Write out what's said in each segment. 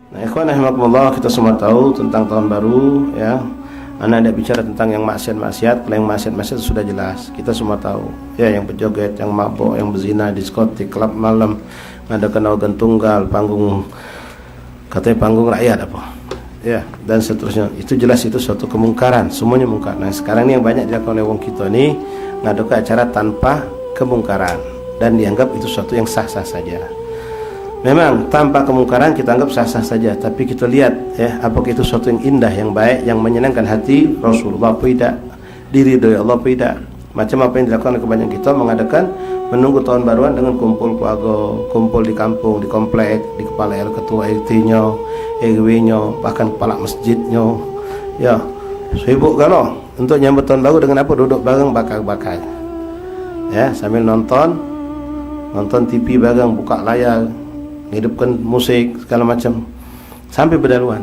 Nah, ikhwan rahimakumullah, kita semua tahu tentang tahun baru ya. Anda tidak bicara tentang yang maksiat-maksiat. Kalau yang maksiat-maksiat sudah jelas, kita semua tahu ya, yang berjoget, yang mabuk, yang berzina, diskotik, klub malam, ngadakan organ tunggal, panggung, katanya panggung rakyat apa ya, dan seterusnya. Itu jelas itu suatu kemungkaran, semuanya mungkar. Nah, sekarang ini yang banyak dilakukan oleh wong kita ini ngadakan acara tanpa kemungkaran dan dianggap itu suatu yang sah-sah saja. Memang tanpa kemungkaran kita anggap sah-sah saja, tapi kita lihat ya, apakah itu suatu yang indah, yang baik, yang menyenangkan hati Rasulullah apa tidak, diridhoi Allah apa tidak. Macam apa yang dilakukan oleh kebanyakan kita, mengadakan menunggu tahun baruan dengan kumpul keluarga, kumpul di kampung, di komplek, di kepala ketua RT-nya, RW-nya, bahkan kepala masjidnya ya, sibuk kan loh untuk nyambut tahun baru dengan apa? Duduk bareng bakar-bakar ya, sambil nonton TV bareng, buka layar, hidupkan musik segala macam sampai berdaluan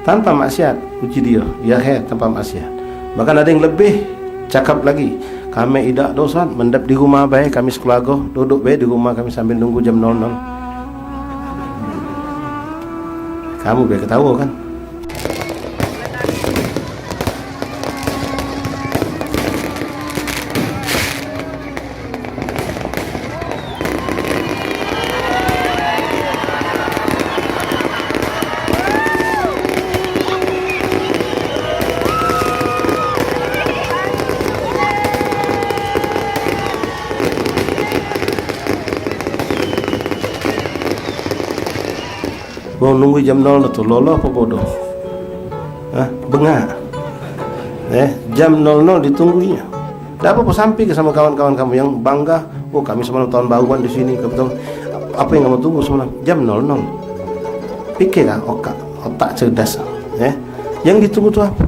tanpa maksiat. Puji dia ya, tanpa maksiat. Bahkan ada yang lebih cakap lagi, kami tidak dosa mendap di rumah baik, kami sekeluarga duduk baik di rumah kami sambil nunggu jam 00. Kamu biar ketawa kan. Mau nunggu jam 00 tuh, lolo apa bodoh? Bengak. Jam 00 ditunggunya. Tidak apa-apa, sampai ke sama kawan-kawan kamu yang bangga. Oh, kami semalam tahun baruan di sini. Apa yang kamu tunggu semalam? Jam 00. Pikir kan, otak cerdas. Yang ditunggu itu apa?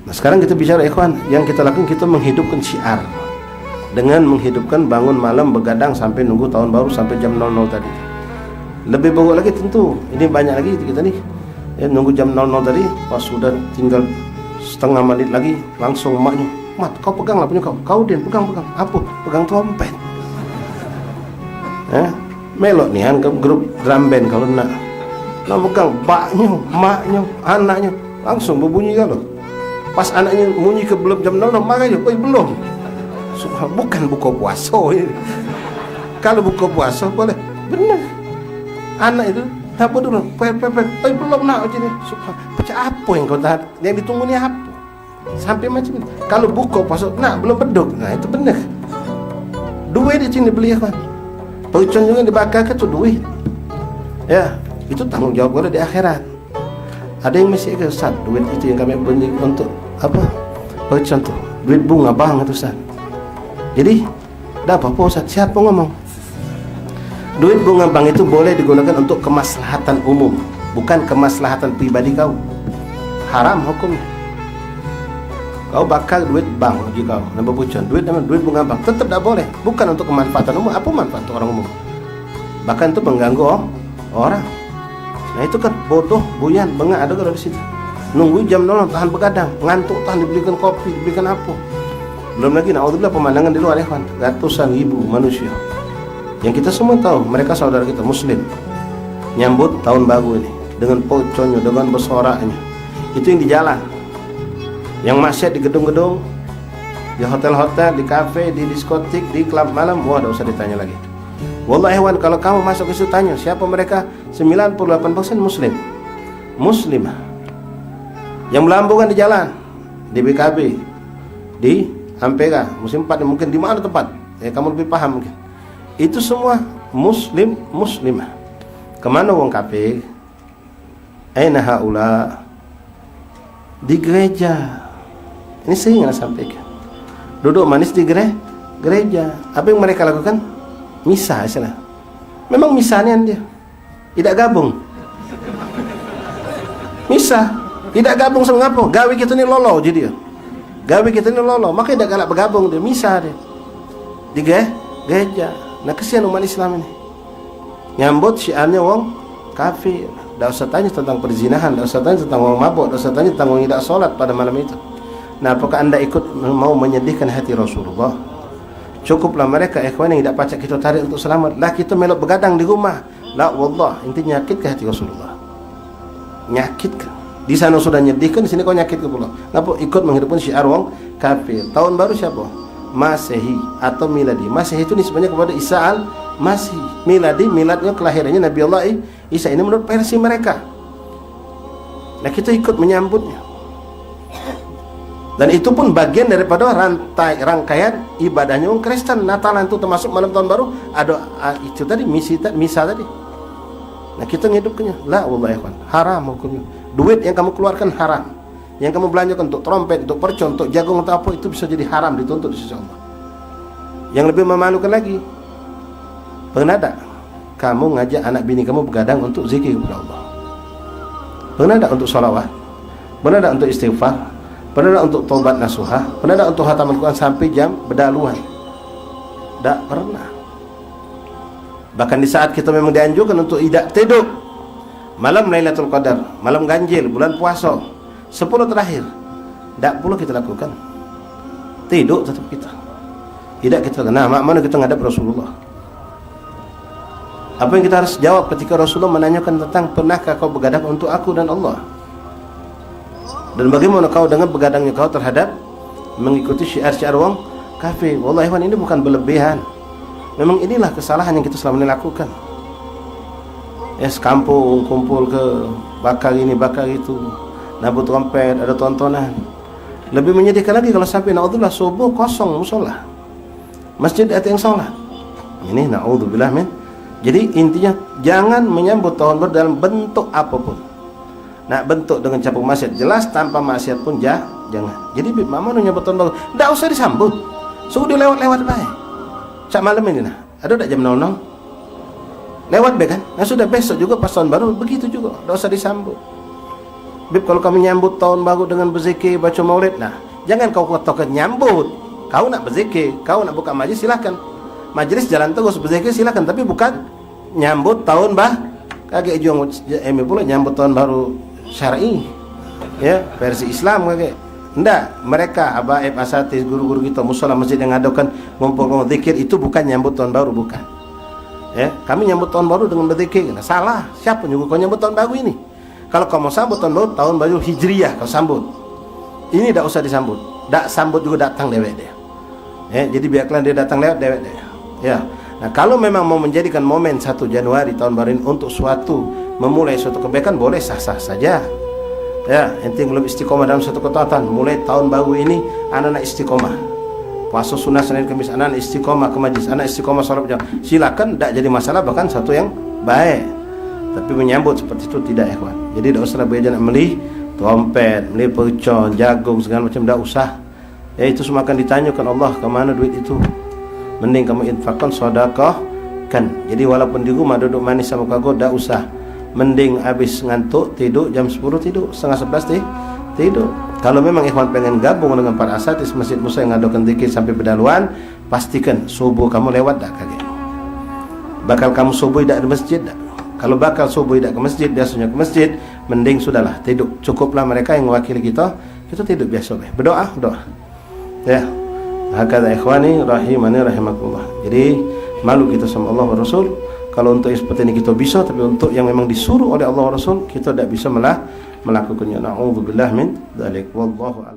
Nah, sekarang kita bicara ikhwan, yang kita lakukan, kita menghidupkan syiar dengan menghidupkan bangun malam begadang sampai nunggu tahun baru sampai jam 00 tadi. Lebih bagus lagi tentu, ini banyak lagi kita nih ya, nunggu jam 00 tadi, pas sudah tinggal setengah menit lagi langsung emaknya, mat kau pegang lah punya kau Den pegang apa, pegang trompet melok nih kan, ke grup drum band kalau nak pegang baknya, maknya, anaknya langsung berbunyi kan loh. Pas anaknya bunyi ke belum jam 00 makanya, belum, bukan buka puasa ini. Kalau buka puasa boleh, benar. Anak itu apa dulu? Belum nak jadi. Pecah apa yang kau tahan? Yang ditunggu ni apa? Sampai macam ni. Kalau buka pasal nak belum beduk. Nah itu benar. Duit di sini beli kan. Percon juga dibakar ke tu duit. Ya, itu tanggung jawab kita di akhirat. Ada yang masih ke Ustaz, duit itu yang kami beli untuk apa? Percon tu. Duit bunga bang itu Ustaz. Jadi, dah apa Ustaz? Siapa ngomong? Duit bunga bank itu boleh digunakan untuk kemaslahatan umum, bukan kemaslahatan pribadi kau. Haram hukumnya. Kau bakar duit bank jika kau nambah pucon, duit bunga bank tetap tidak boleh, bukan untuk kemanfaatan umum. Apa manfaat untuk orang umum? Bahkan itu mengganggu orang. Nah itu kan bodoh, buyan, bengak ada kalau di situ. Nunggu jam 00 tahan begadang, ngantuk tahan dibelikan kopi, dibelikan apa. Belum lagi naudzubillah pemandangan di luar ya kan, ratusan ribu manusia. Yang kita semua tahu, mereka saudara kita muslim, nyambut tahun baru ini dengan poconnya, dengan bersoraknya. Itu yang di jalan. Yang maksiat di gedung-gedung, di hotel-hotel, di kafe, di diskotik, di klub malam, wah tidak usah ditanya lagi. Wallahi hewan, kalau kamu masuk ke situ tanya siapa mereka, 98% muslim, muslimah. Yang melambungkan di jalan, di BKB, di Ampera, musim 4, mungkin di mana tempat, kamu lebih paham mungkin. Itu semua muslim, muslimah. Kemana wong kafir? Aina haula? Di gereja. Ini sering saya sampaikan. Duduk manis di gereja. Apa yang mereka lakukan? Misa salah. Memang misanya dia tidak gabung. Misa tidak gabung sama apa? Gawe kita ni lolo jadi dia. Gawe kita ni lolo, maka tidak galak bergabung dia. Misa dia di gereja. Nah kesian umat Islam ini nyambut syiarnya wong kafir. Tidak usah tanya tentang perzinahan, tidak usah tanya tentang wong mabuk, tidak usah tanya tentang wong tidak sholat pada malam itu. Nah apakah anda ikut mau menyedihkan hati Rasulullah? Cukuplah mereka ikhwan yang tidak pacak kita tarik untuk selamat. Lah kita melok begadang di rumah. La wallah, intinya nyakit ke hati Rasulullah. Nyakit ke. Di sana sudah nyedihkan, di sini kau nyakit ke pula. Ngapa ikut menghidupkan syiar wong kafir. Tahun baru siapa? Masehi atau miladi. Masehi itu nisbahnya kepada Isa al-Masih. Miladi, miladnya kelahirannya Nabi Allah Isa. Ini menurut versi mereka. Nah kita ikut menyambutnya. Dan itu pun bagian daripada rangkaian ibadahnya orang Kristen. Natalan itu termasuk malam tahun baru. Ada itu tadi misa tadi. Nah kita ngidupkannya. La wallahi ikhwan, haram hukumnya. Duit yang kamu keluarkan haram. Yang kamu belanjakan untuk trompet, untuk percon, untuk jagung, untuk apa, itu bisa jadi haram, dituntut di sisi Allah. Yang lebih memalukan lagi, pernah tak kamu ngajak anak bini kamu begadang untuk zikir kepada Allah? Pernah tak untuk sholawat? Pernah tak untuk istighfar? Pernah tak untuk taubat nasuhah? Pernah tak untuk khataman Quran sampai jam berdaluan? Tak pernah. Bahkan di saat kita memang dianjurkan untuk tidak tidur, malam Lailatul Qadar, malam ganjil, bulan puasa 10 terakhir, tak pula kita lakukan. Tidur tetap kita. Tidak kita. Nah, mana kita ngadap Rasulullah? Apa yang kita harus jawab ketika Rasulullah menanyakan tentang pernahkah kau begadang untuk aku dan Allah? Dan bagaimana kau dengan begadangnya kau terhadap mengikuti syiar-syiar wong kafir? Wallahi ini bukan berlebihan. Memang inilah kesalahan yang kita selama ini lakukan. Kampung kumpul ke bakar ini bakar itu, nabut trompet, ada tontonan. Lebih menyedihkan lagi kalau sampai naudzubillah subuh kosong musola, masjid ada yang sholat. Ini naudzubillah min. Jadi intinya jangan menyambut tahun baru dalam bentuk apapun. Nak bentuk dengan capung maksiat jelas, tanpa maksiat pun jangan. Jadi mama nyambut tahun baru, tidak usah disambut. Sudah lewat baik. Cak malam ini nah, ada tak jam 00? Lewat be kan? Nah sudah besok juga pas tahun baru begitu juga, tidak usah disambut. Bib, kalau kami nyambut tahun baru dengan berzikir, baca maulid, nah jangan kau kotokan nyambut. Kau nak berzikir, kau nak buka majlis silakan. Majlis jalan terus berzikir silakan, tapi bukan nyambut tahun kagak juang pula nyambut tahun baru syar'i. Ya, versi Islam kagak. Ndak, mereka habaib asatidz guru-guru kita mushola masjid yang ngadakan ngumpul zikir itu bukan nyambut tahun baru, bukan. Ya, kami nyambut tahun baru dengan berzikir. Nah, salah. Siapa nyuruh kau nyambut tahun baru ini? Kalau kau mau sambut tahun baru Hijriyah kau sambut. Ini tidak usah disambut. Tak sambut juga datang dewek dia. Ya, jadi biarkan dia datang lewat dewek dia. Ya. Nah, kalau memang mau menjadikan momen 1 Januari tahun baru ini untuk suatu memulai suatu kebaikan, boleh sah-sah saja. Ya, intinya belum istiqomah dalam suatu ketaatan. Mulai tahun baru ini anak-anak istiqomah. Puasa sunnah Senin Kamis, anak-anak istiqomah ke majlis, anak istiqomah sholat jam. Silakan, tidak jadi masalah, bahkan satu yang baik. Tapi menyambut seperti itu tidak, ikhwan. Jadi tidak usah belajar nak beli trompet, beli percon, jagung segala macam, tidak usah. Ya itu semua akan ditanyakan Allah, kemana duit itu? Mending kamu infakkan sedekah kan. Jadi walaupun di rumah duduk manis sama kagok, tidak usah. Mending habis ngantuk tidur jam 10 tidur, setengah 11 tidur. Kalau memang ikhwan pengen gabung dengan para asatidz masjid Musa yang ngadakan zikir sampai berdaluan, pastikan subuh kamu lewat tak kaget. Bakal kamu subuh tidak di masjid tak? Kalau bakal subuh tidak ke masjid, biasanya ke masjid, mending sudahlah tidur. Cukuplah mereka yang mewakili kita tidur biasa deh. Berdoa. Ya. Hakadha ikhwani rahimani rahimakumullah. Jadi malu kita sama Allah wa Rasul. Kalau untuk yang seperti ini kita bisa, tapi untuk yang memang disuruh oleh Allah wa Rasul kita tidak bisa melakukannya. Na'udzubillah min dzalik. Wallahu a'lam.